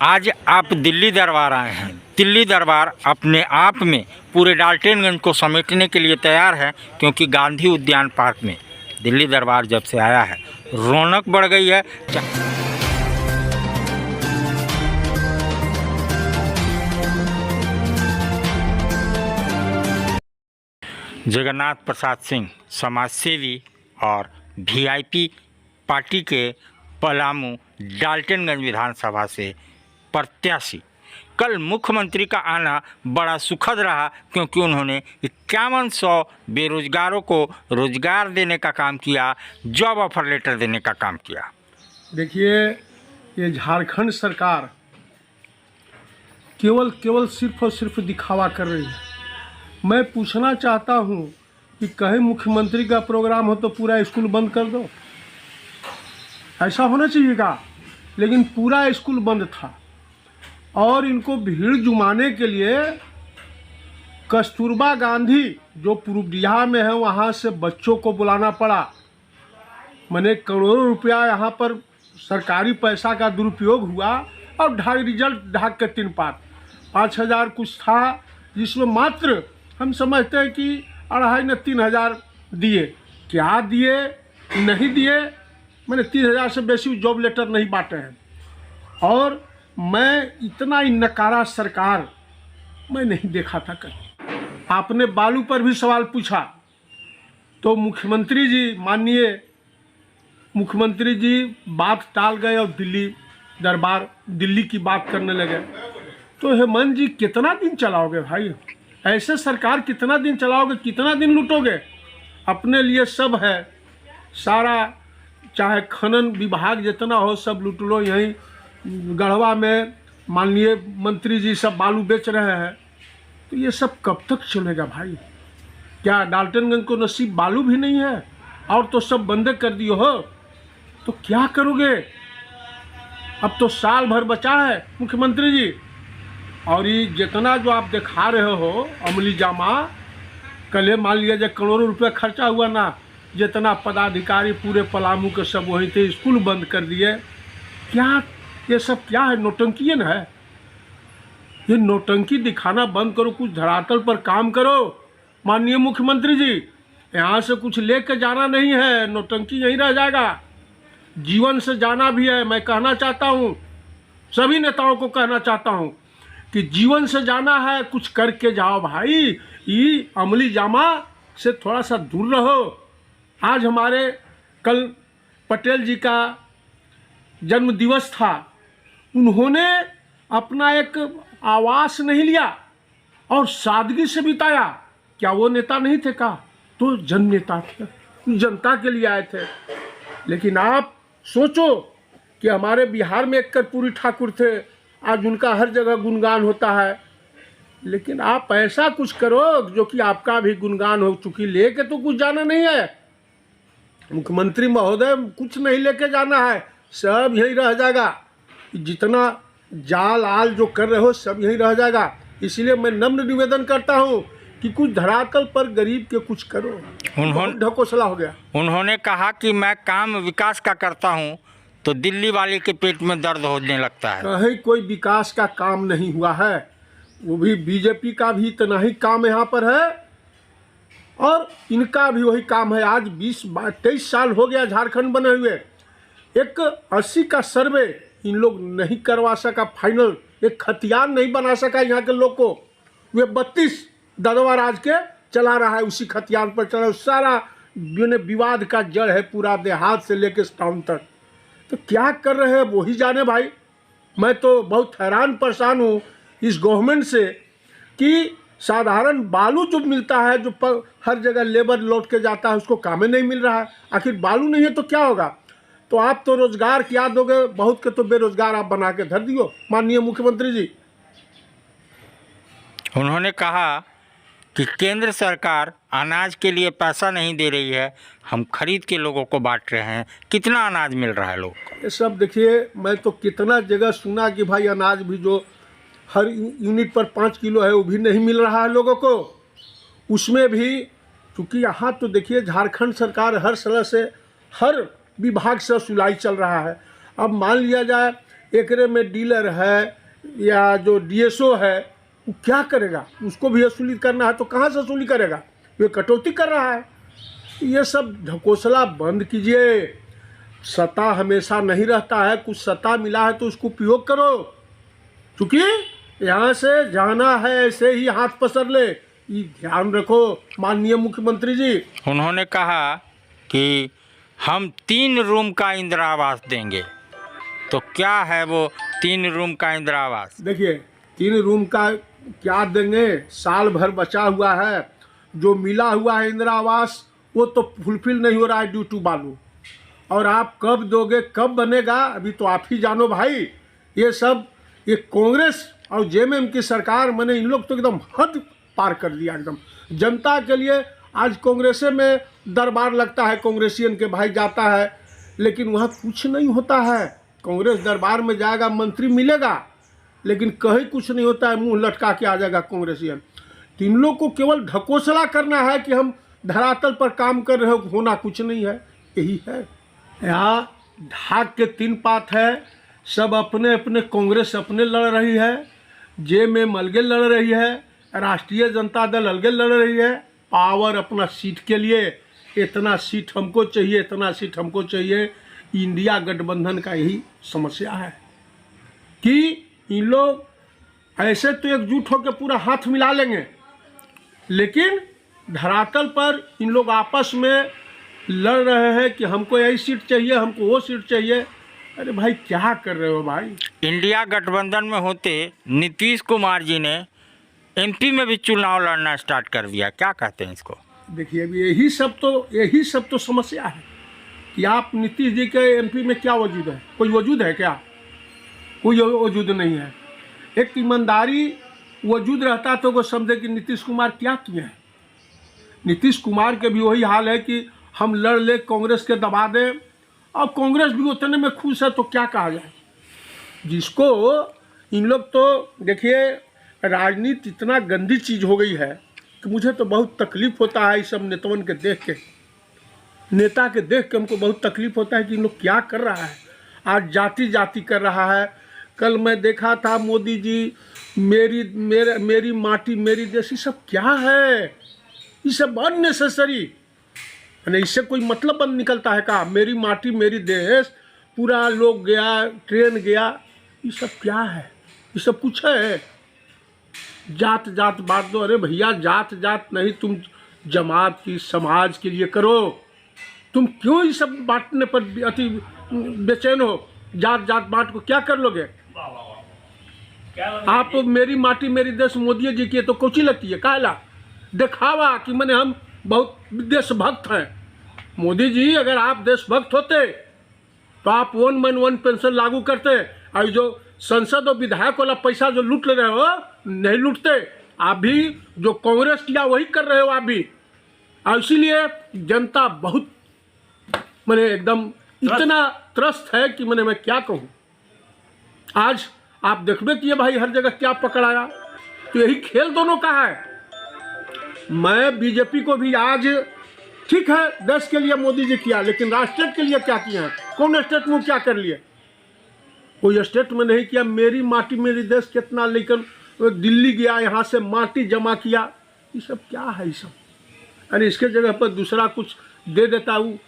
आज आप दिल्ली दरबार आए हैं। दिल्ली दरबार अपने आप में पूरे डाल्टनगंज को समेटने के लिए तैयार है, क्योंकि गांधी उद्यान पार्क में दिल्ली दरबार जब से आया है रौनक बढ़ गई है। जगन्नाथ प्रसाद सिंह समाजसेवी और वीआईपी पार्टी के पलामू डाल्टनगंज विधानसभा से प्रत्याशी। कल मुख्यमंत्री का आना बड़ा सुखद रहा, क्योंकि उन्होंने 5100 बेरोजगारों को रोजगार देने का काम किया, जॉब ऑफर लेटर देने का काम किया। देखिए, ये झारखंड सरकार केवल सिर्फ और सिर्फ दिखावा कर रही है। मैं पूछना चाहता हूँ कि कहीं मुख्यमंत्री का प्रोग्राम हो तो पूरा स्कूल बंद कर दो, ऐसा होना चाहिए का। लेकिन पूरा स्कूल बंद था और इनको भीड़ जुमाने के लिए कस्तूरबा गांधी जो पूर्वबिहार में है वहाँ से बच्चों को बुलाना पड़ा। मैंने करोड़ों रुपया यहाँ पर सरकारी पैसा का दुरुपयोग हुआ और रिजल्ट ढाक के 3 पात 5000 कुछ था, जिसमें मात्र हम समझते हैं कि 2,500 ने 3,000 दिए। क्या दिए नहीं दिए, मैंने 30,000 से बेसी जॉब लेटर नहीं बांटे हैं। और मैं इतना ही नकारा सरकार मैं नहीं देखा था कहीं। आपने बालू पर भी सवाल पूछा तो मुख्यमंत्री जी, माननीय मुख्यमंत्री जी बात टाल गए और दिल्ली की बात करने लगे। तो हेमंत जी कितना दिन चलाओगे भाई? ऐसे सरकार कितना दिन चलाओगे, कितना दिन लूटोगे? अपने लिए सब है, सारा चाहे खनन विभाग जितना हो सब लूट लो। यहीं गढ़वा में माननीय मंत्री जी सब बालू बेच रहे हैं, तो ये सब कब तक चलेगा भाई? क्या डाल्टनगंज को नसीब बालू भी नहीं है और तो सब बंद कर दिए हो, तो क्या करोगे? अब तो साल भर बचा है मुख्यमंत्री जी, और ये जितना जो आप दिखा रहे हो अमली जामा, कल मान लिया जाए करोड़ों रुपया खर्चा हुआ ना, जितना पदाधिकारी पूरे पलामू के सब वहीं थे, स्कूल बंद कर दिए। क्या ये सब क्या है? नौटंकी है। ये नौटंकी दिखाना बंद करो, कुछ धरातल पर काम करो। माननीय मुख्यमंत्री जी, यहाँ से कुछ लेकर जाना नहीं है, नौटंकी यहीं रह जाएगा। जीवन से जाना भी है। मैं कहना चाहता हूँ, सभी नेताओं को कहना चाहता हूँ कि जीवन से जाना है, कुछ करके जाओ भाई। ये अमली जामा से थोड़ा सा दूर रहो। आज हमारे कल पटेल जी का जन्म दिवस था, उन्होंने अपना एक आवास नहीं लिया और सादगी से बिताया। क्या वो नेता नहीं थे का? तो जननेता थे, जनता के लिए आए थे। लेकिन आप सोचो कि हमारे बिहार में एक कर्पूरी ठाकुर थे, आज उनका हर जगह गुणगान होता है। लेकिन आप ऐसा कुछ करो जो कि आपका भी गुणगान हो। चुकी लेके तो कुछ जाना नहीं है मुख्यमंत्री महोदय, कुछ नहीं लेके जाना है, सब यही रह जाएगा। जितना जाल आल जो कर रहे हो सब यही रह जाएगा। इसलिए मैं नम्र निवेदन करता हूँ कि कुछ धरातल पर गरीब के कुछ करो। उन्होंने ढकोसला हो गया। उन्होंने कहा कि मैं काम विकास का करता हूँ तो दिल्ली वाले के पेट में दर्द होने लगता है। कहीं कोई विकास का काम नहीं हुआ है, वो भी बीजेपी का भी इतना ही काम यहाँ पर है और इनका भी वही काम है। आज 20-23 साल हो गया झारखंड बने हुए, एक 80 का सर्वे इन लोग नहीं करवा सका फाइनल, एक खतियान नहीं बना सका यहाँ के लोग को। वे 32 ददवा राज के चला रहा है, उसी खतियान पर चला। सारा विवाद का जड़ है, पूरा देहात से लेकर टाउन तक। तो क्या कर रहे हैं वही जाने भाई। मैं तो बहुत हैरान परेशान हूँ इस गवर्नमेंट से कि साधारण बालू जो मिलता है, जो हर जगह लेबर लौट के जाता है, उसको काम नहीं मिल रहा है। आखिर बालू नहीं है तो क्या होगा? तो आप तो रोजगार क्या दोगे? बहुत के तो बेरोजगार आप बना के धर दियो माननीय मुख्यमंत्री जी। उन्होंने कहा कि केंद्र सरकार अनाज के लिए पैसा नहीं दे रही है, हम खरीद के लोगों को बांट रहे हैं। कितना अनाज मिल रहा है लोगों को? ये सब देखिए, मैं तो कितना जगह सुना कि भाई अनाज भी जो हर यूनिट पर 5 किलो है वो भी नहीं मिल रहा है लोगों को। उसमें भी क्योंकि यहाँ तो देखिए झारखंड सरकार हर तरह से हर विभाग से सुलाई चल रहा है। अब मान लिया जाए एकरे में डीलर है या जो डीएसओ है वो क्या करेगा? उसको भी वसूली करना है तो कहाँ से वसूली करेगा? ये कटौती कर रहा है। ये सब ढकोसला बंद कीजिए। सत्ता हमेशा नहीं रहता है, कुछ सत्ता मिला है तो उसको उपयोग करो, क्योंकि यहाँ से जाना है ऐसे ही हाथ पसर ले, ये ध्यान रखो माननीय मुख्यमंत्री जी। उन्होंने कहा कि हम 3 रूम का इंदिरा आवास देंगे, तो क्या है वो 3 रूम का इंदिरा आवास? देखिए 3 रूम का क्या देंगे, साल भर बचा हुआ है, जो मिला हुआ है इंदिरा आवास वो तो फुलफिल नहीं हो रहा है ड्यू टू बालू, और आप कब दोगे, कब बनेगा, अभी तो आप ही जानो भाई। ये सब ये कांग्रेस और जेएमएम की सरकार, मैंने इन लोग तो एकदम हद पार कर दिया एकदम। जनता के लिए आज कांग्रेसे में दरबार लगता है, कांग्रेसियन के भाई जाता है, लेकिन वहाँ कुछ नहीं होता है। कांग्रेस दरबार में जाएगा, मंत्री मिलेगा, लेकिन कहीं कुछ नहीं होता है, मुंह लटका के आ जाएगा कांग्रेसियन। तो इन लोग को केवल ढकोसला करना है कि हम धरातल पर काम कर रहे हो, होना कुछ नहीं है, यही है। यहाँ ढाक के 3 पात है, सब अपने अपने, कांग्रेस अपने लड़ रही है, जेएमएम अलगे लड़ रही है, राष्ट्रीय जनता दल अलगे लड़ रही है, पावर अपना सीट के लिए, इतना सीट हमको चाहिए, इतना सीट हमको चाहिए। इंडिया गठबंधन का यही समस्या है कि इन लोग ऐसे तो एकजुट होकर पूरा हाथ मिला लेंगे, लेकिन धरातल पर इन लोग आपस में लड़ रहे हैं कि हमको यही सीट चाहिए, हमको वो सीट चाहिए। अरे भाई क्या कर रहे हो भाई? इंडिया गठबंधन में होते नीतीश कुमार जी ने एमपी में भी चुनाव लड़ना स्टार्ट कर दिया, क्या कहते हैं इसको? देखिए अभी यही सब तो समस्या है कि आप नीतीश जी के एमपी में क्या वजूद है? कोई वजूद है क्या? कोई वजूद नहीं है। एक ईमानदारी वजूद रहता तो वो समझे कि नीतीश कुमार क्या किए हैं। नीतीश कुमार के भी वही हाल है कि हम लड़ ले, कांग्रेस के दबा दें, और कांग्रेस भी उतने में खुश है तो क्या कहा जाए। जिसको इन लोग तो देखिए, राजनीति इतना गंदी चीज़ हो गई है कि मुझे तो बहुत तकलीफ होता है इस सब नेताओं के देख के, नेता के देख के हमको बहुत तकलीफ होता है कि इन लोग क्या कर रहा है। आज जाति जाति कर रहा है। कल मैं देखा था मोदी जी मेरी माटी मेरी देश, ये सब क्या है? ये सब अननेसेसरी, यानी इससे कोई मतलब बंद निकलता है का? मेरी माटी मेरी देश, पूरा लोग गया, ट्रेन गया, ये सब क्या है? ये सब कुछ है? जात जात बात दो। अरे भैया जात जात नहीं, तुम जमात की, समाज के लिए करो। तुम क्यों ये सब बांटने पर अति बेचैन हो? जात जात बांट को क्या कर लोगे आप? मेरी माटी मेरी देश मोदी जी की तो कोची लगती है, काला दिखावा कि मैंने हम बहुत देशभक्त हैं। मोदी जी अगर आप देशभक्त होते तो आप 1 मन 1 पेंशन लागू करते, और जो संसद और विधायक वाला पैसा जो लूट ले रहे हो नहीं लूटते। आप भी जो कांग्रेस किया वही कर रहे हो आप भी, और इसीलिए जनता बहुत मैंने एकदम इतना त्रस्त है कि मैं क्या कहूँ। आज आप देखबे किए भाई हर जगह क्या पकड़ाया, तो यही खेल दोनों का है। मैं बीजेपी को भी आज, ठीक है देश के लिए मोदी जी किया, लेकिन राष्ट्र के लिए क्या किया है? कौन स्टेट में क्या कर लिए? कोई स्टेट में नहीं किया। मेरी माटी मेरी देश कितना, लेकिन दिल्ली गया, यहाँ से माटी जमा किया, ये सब क्या है? ये सब अरे इसके जगह पर दूसरा कुछ दे देता हूँ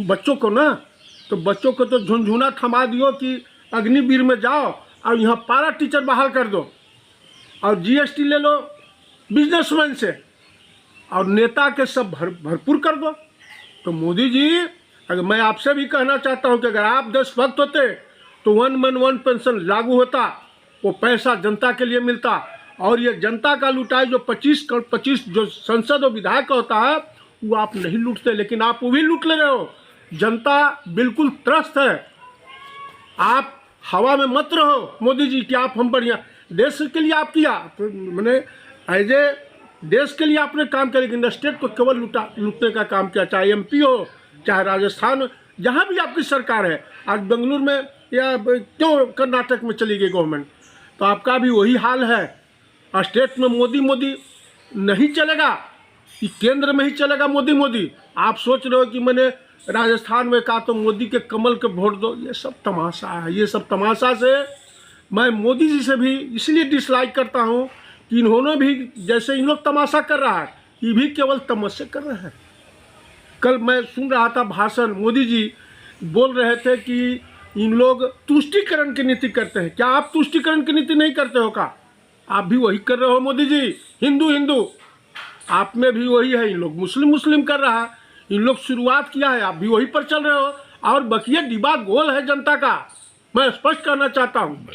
बच्चों को ना, तो बच्चों को तो झुनझुना थमा दियो कि अग्निवीर में जाओ, और यहाँ पारा टीचर बहाल कर दो, और जीएसटी ले लो बिजनेसमैन से, और नेता के सब भरपूर कर दो। तो मोदी जी, अगर मैं आपसे भी कहना चाहता हूँ कि अगर आप देशभक्त होते तो 1 मन 1 पेंशन लागू होता, वो पैसा जनता के लिए मिलता, और ये जनता का लुटाई जो 25 जो संसद और विधायक का होता है वो आप नहीं लूटते, लेकिन आप वो भी लूट ले रहे हो। जनता बिल्कुल त्रस्त है। आप हवा में मत रहो मोदी जी कि आप हम बढ़िया, देश के लिए आप किया तो मैंने एज ए देश के लिए आपने काम किया, लेकिन स्टेट को केवल लूटने का काम किया, चाहे एमपी हो चाहे राजस्थान हो, जहाँ भी आपकी सरकार है। आज बेंगलुरु में या क्यों कर्नाटक में चली गई गवर्नमेंट, तो आपका भी वही हाल है। स्टेट में मोदी मोदी नहीं चलेगा, ये केंद्र में ही चलेगा मोदी मोदी। आप सोच रहे हो कि मैंने राजस्थान में कहा तो मोदी के कमल के वोट दो। ये सब तमाशा है। ये सब तमाशा से मैं मोदी जी से भी इसलिए डिसलाइक करता हूँ कि इन्होंने भी, जैसे इन लोग तमाशा कर रहा है, ये भी केवल तमाशे कर रहे हैं। कल मैं सुन रहा था भाषण, मोदी जी बोल रहे थे कि इन लोग तुष्टीकरण की नीति करते हैं। क्या आप तुष्टीकरण की नीति नहीं करते हो का? आप भी वही कर रहे हो मोदी जी। हिंदू हिंदू आप में भी वही है। इन लोग मुस्लिम मुस्लिम कर रहा है। इन लोग शुरुआत किया है, आप भी वही पर चल रहे हो। और बकिया डिब्बा गोल है जनता का, मैं स्पष्ट करना चाहता हूँ।